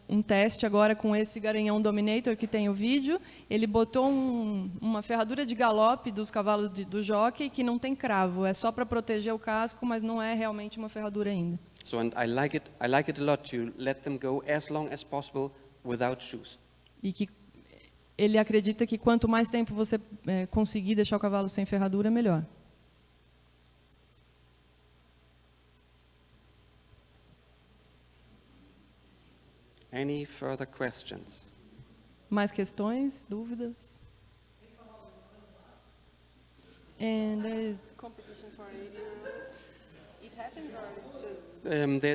um teste agora com esse garanhão Dominator que tem o vídeo. Ele botou uma ferradura de galope dos cavalos do jockey que não tem cravo, é só para proteger o casco, mas não é realmente uma ferradura ainda. So and I like it a lot to let them go as long as possible without shoes. E que ele acredita que quanto mais tempo você conseguir deixar o cavalo sem ferradura, melhor. Any further questions? Mais questões, dúvidas? And there is competition for 8-year-olds. It happens or just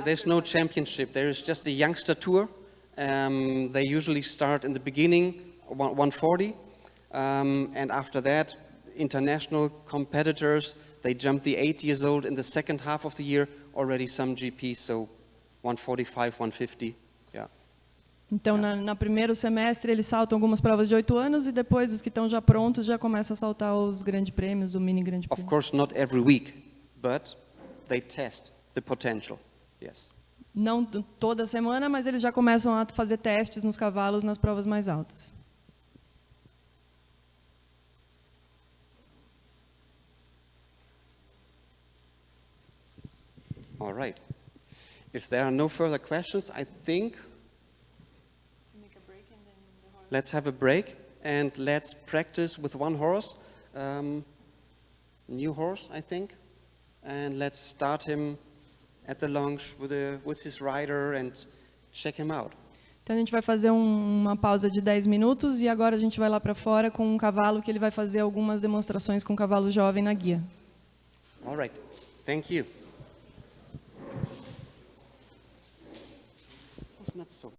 There's no championship. There is just a youngster tour. They usually start in the beginning, 140, and after that, international competitors. They jump the 8 years old in the second half of the year. Already some GPs, so 145, 150. Yeah. Então, na primeiro semestre, eles saltam algumas provas de 8 anos e depois, os que estão já prontos, já começam a saltar os grandes prêmios, o mini grande Of prêmio. course, not every week, but they test the potential. Yes. Não toda semana, mas eles já começam a fazer testes nos cavalos nas provas mais altas. All right. If there are no further questions, I think let's have a break and let's practice with one horse, new horse, I think, and let's start him at the launch with his rider and check him out. Então a gente vai fazer uma pausa de 10 minutos e agora a gente vai lá para fora com um cavalo que ele vai fazer algumas demonstrações com um cavalo jovem na guia. All right, thank you. It's not so